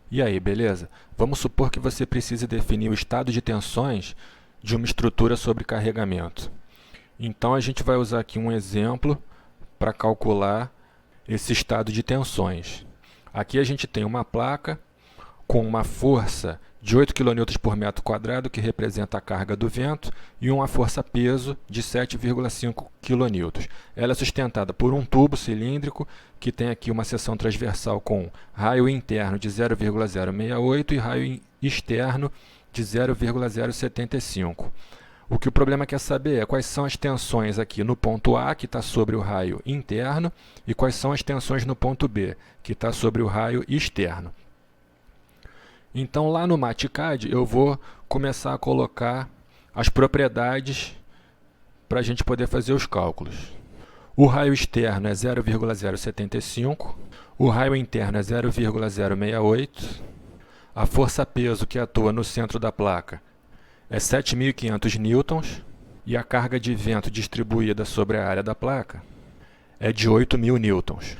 E aí, beleza? Vamos supor que você precise definir o estado de tensões de uma estrutura sobre carregamento. Então a gente vai usar aqui um exemplo para calcular esse estado de tensões. Aqui a gente tem uma placa com uma força de 8 kN por metro quadrado, que representa a carga do vento, e uma força-peso de 7,5 kN. Ela é sustentada por um tubo cilíndrico que tem aqui uma seção transversal com raio interno de 0,068 e raio externo de 0,075. O que o problema quer saber é quais são as tensões aqui no ponto A, que está sobre o raio interno, e quais são as tensões no ponto B, que está sobre o raio externo. Então, lá no MATCAD, eu vou começar a colocar as propriedades para a gente poder fazer os cálculos. O raio externo é 0,075, o raio interno é 0,068, a força-peso que atua no centro da placa é 7.500 newtons e a carga de vento distribuída sobre a área da placa é de 8.000 newtons.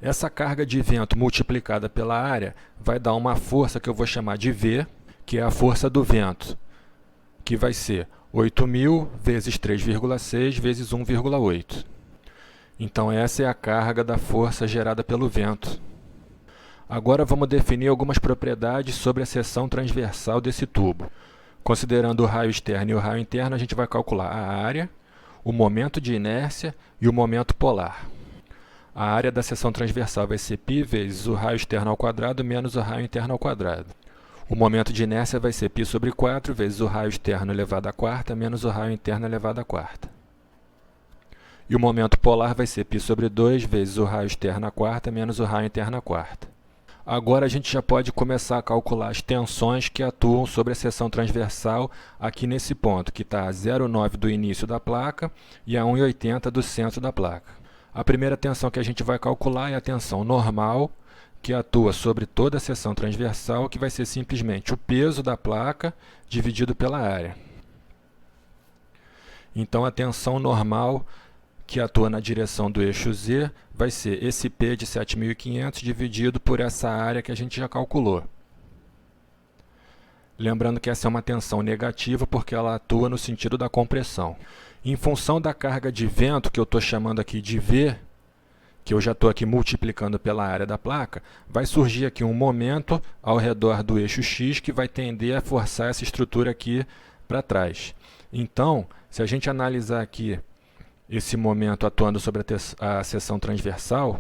Essa carga de vento multiplicada pela área vai dar uma força que eu vou chamar de V, que é a força do vento, que vai ser 8.000 vezes 3,6 vezes 1,8. Então essa é a carga da força gerada pelo vento. Agora vamos definir algumas propriedades sobre a seção transversal desse tubo. Considerando o raio externo e o raio interno, a gente vai calcular a área, o momento de inércia e o momento polar. A área da seção transversal vai ser π vezes o raio externo ao quadrado menos o raio interno ao quadrado. O momento de inércia vai ser π sobre 4 vezes o raio externo elevado à quarta menos o raio interno elevado à quarta. E o momento polar vai ser π sobre 2 vezes o raio externo à quarta menos o raio interno à quarta. Agora a gente já pode começar a calcular as tensões que atuam sobre a seção transversal aqui nesse ponto, que está a 0,9 do início da placa e a 1,80 do centro da placa. A primeira tensão que a gente vai calcular é a tensão normal, que atua sobre toda a seção transversal, que vai ser simplesmente o peso da placa dividido pela área. Então a tensão normal que atua na direção do eixo Z vai ser esse P de 7.500 dividido por essa área que a gente já calculou. Lembrando que essa é uma tensão negativa porque ela atua no sentido da compressão. Em função da carga de vento, que eu estou chamando aqui de V, que eu já estou aqui multiplicando pela área da placa, vai surgir aqui um momento ao redor do eixo X que vai tender a forçar essa estrutura aqui para trás. Então, se a gente analisar aqui esse momento atuando sobre a seção transversal,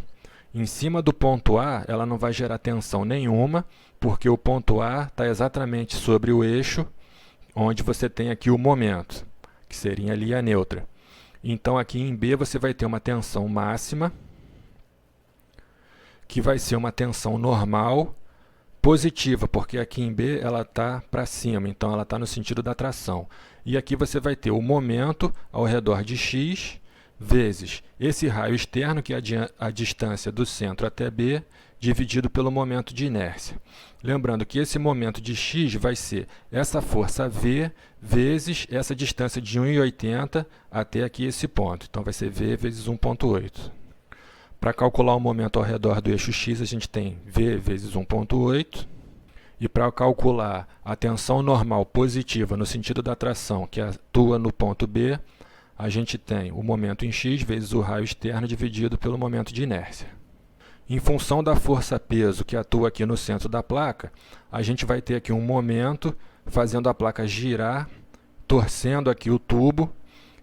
em cima do ponto A, ela não vai gerar tensão nenhuma, porque o ponto A está exatamente sobre o eixo, onde você tem aqui o momento, que seria ali a neutra. Então, aqui em B, você vai ter uma tensão máxima, que vai ser uma tensão normal, positiva, porque aqui em B ela está para cima, então ela está no sentido da tração. E aqui você vai ter o momento ao redor de x vezes esse raio externo, que é a distância do centro até B, dividido pelo momento de inércia. Lembrando que esse momento de x vai ser essa força V vezes essa distância de 1,80 até aqui esse ponto. Então vai ser V vezes 1,8. Para calcular o momento ao redor do eixo x, a gente tem V vezes 1,8. E para calcular a tensão normal positiva no sentido da tração, que atua no ponto B, a gente tem o momento em x vezes o raio externo dividido pelo momento de inércia. Em função da força-peso que atua aqui no centro da placa, a gente vai ter aqui um momento fazendo a placa girar, torcendo aqui o tubo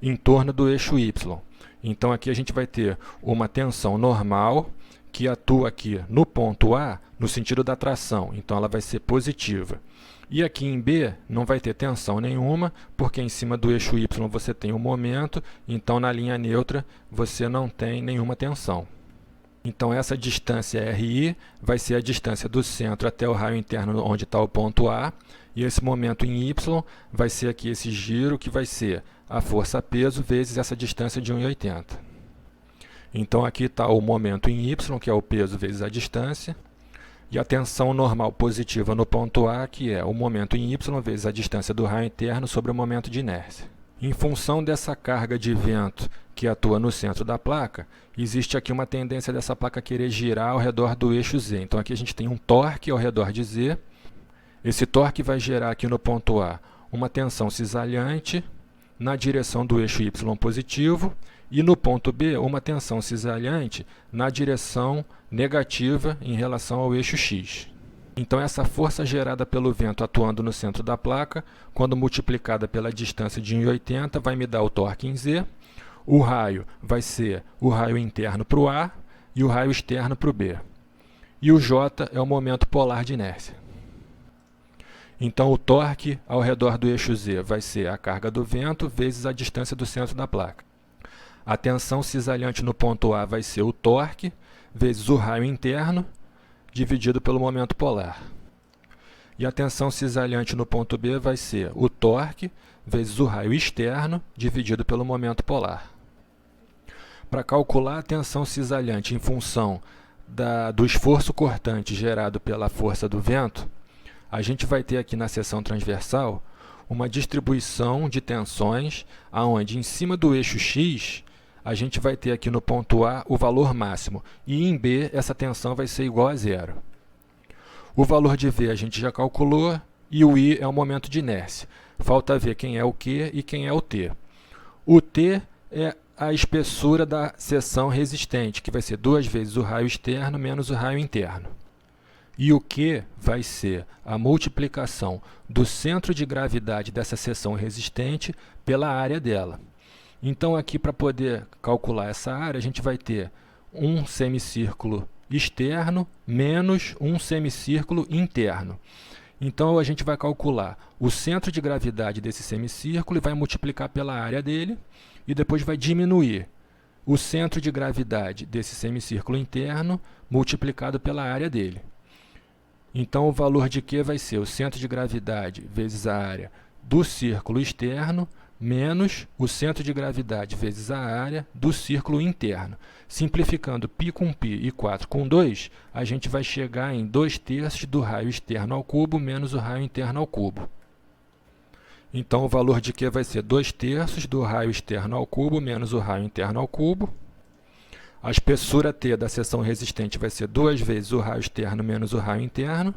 em torno do eixo y. Então aqui a gente vai ter uma tensão normal que atua aqui no ponto A no sentido da tração, então ela vai ser positiva. E aqui em B não vai ter tensão nenhuma, porque em cima do eixo y você tem um momento, então na linha neutra você não tem nenhuma tensão. Então essa distância RI vai ser a distância do centro até o raio interno onde está o ponto A, e esse momento em Y vai ser aqui esse giro, que vai ser a força-peso vezes essa distância de 1,80. Então aqui está o momento em Y, que é o peso vezes a distância, e a tensão normal positiva no ponto A, que é o momento em Y vezes a distância do raio interno sobre o momento de inércia. Em função dessa carga de vento que atua no centro da placa, existe aqui uma tendência dessa placa querer girar ao redor do eixo Z. Então aqui a gente tem um torque ao redor de Z. Esse torque vai gerar aqui no ponto A uma tensão cisalhante na direção do eixo Y positivo e no ponto B uma tensão cisalhante na direção negativa em relação ao eixo X. Então essa força gerada pelo vento atuando no centro da placa, quando multiplicada pela distância de 1,80, vai me dar o torque em Z. O raio vai ser o raio interno para o A e o raio externo para o B. E o J é o momento polar de inércia. Então o torque ao redor do eixo Z vai ser a carga do vento vezes a distância do centro da placa. A tensão cisalhante no ponto A vai ser o torque vezes o raio interno dividido pelo momento polar. E a tensão cisalhante no ponto B vai ser o torque vezes o raio externo dividido pelo momento polar. Para calcular a tensão cisalhante em função do esforço cortante gerado pela força do vento, a gente vai ter aqui na seção transversal uma distribuição de tensões onde em cima do eixo X a gente vai ter aqui no ponto A o valor máximo e em B essa tensão vai ser igual a zero. O valor de V a gente já calculou e o I é o momento de inércia. Falta ver quem é o Q e quem é o T. O T é a espessura da seção resistente, que vai ser 2 vezes o raio externo menos o raio interno. E o Q vai ser a multiplicação do centro de gravidade dessa seção resistente pela área dela. Então aqui para poder calcular essa área, a gente vai ter um semicírculo externo menos um semicírculo interno. Então a gente vai calcular o centro de gravidade desse semicírculo e vai multiplicar pela área dele e depois vai diminuir o centro de gravidade desse semicírculo interno multiplicado pela área dele. Então o valor de Q vai ser o centro de gravidade vezes a área do círculo externo menos o centro de gravidade vezes a área do círculo interno. Simplificando π com π e 4 com 2, a gente vai chegar em 2/3 do raio externo ao cubo menos o raio interno ao cubo. Então o valor de Q vai ser 2/3 do raio externo ao cubo menos o raio interno ao cubo. A espessura T da seção resistente vai ser 2 vezes o raio externo menos o raio interno.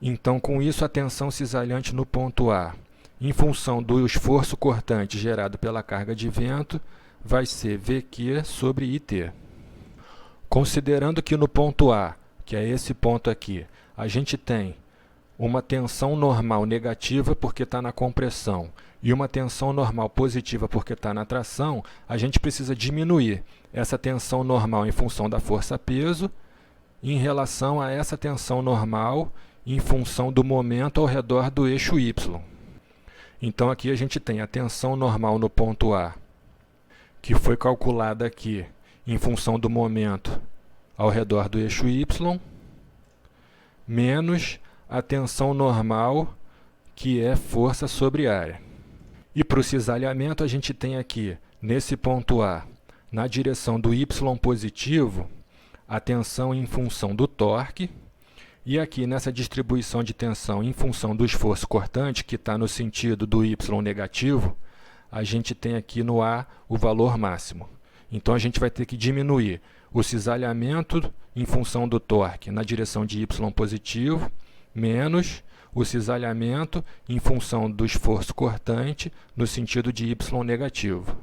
Então com isso a tensão cisalhante no ponto A, em função do esforço cortante gerado pela carga de vento, vai ser VQ sobre IT. Considerando que no ponto A, que é esse ponto aqui, a gente tem uma tensão normal negativa porque está na compressão e uma tensão normal positiva porque está na tração, a gente precisa diminuir essa tensão normal em função da força-peso em relação a essa tensão normal em função do momento ao redor do eixo Y. Então aqui a gente tem a tensão normal no ponto A, que foi calculada aqui em função do momento ao redor do eixo Y, menos a tensão normal, que é força sobre área. E para o cisalhamento a gente tem aqui, nesse ponto A, na direção do Y positivo, a tensão em função do torque, e aqui nessa distribuição de tensão em função do esforço cortante, que está no sentido do Y negativo, a gente tem aqui no A o valor máximo. Então a gente vai ter que diminuir o cisalhamento em função do torque na direção de Y positivo, menos o cisalhamento em função do esforço cortante no sentido de Y negativo.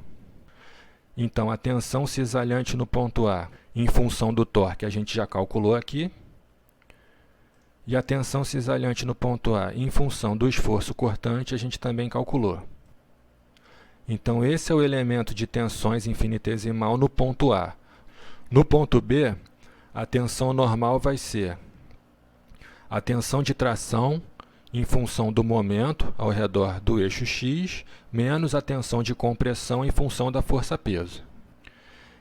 Então a tensão cisalhante no ponto A em função do torque a gente já calculou aqui. E a tensão cisalhante no ponto A em função do esforço cortante a gente também calculou. Então esse é o elemento de tensões infinitesimal no ponto A. No ponto B, a tensão normal vai ser a tensão de tração em função do momento ao redor do eixo X, menos a tensão de compressão em função da força-peso.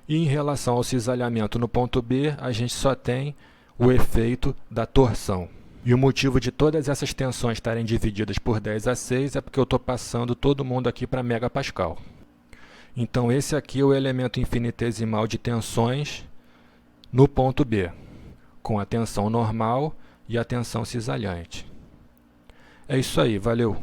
E em relação ao cisalhamento no ponto B, a gente só tem o efeito da torção. E o motivo de todas essas tensões estarem divididas por 10/6 é porque eu estou passando todo mundo aqui para megapascal. Então esse aqui é o elemento infinitesimal de tensões no ponto B, com a tensão normal e a tensão cisalhante. É isso aí, valeu!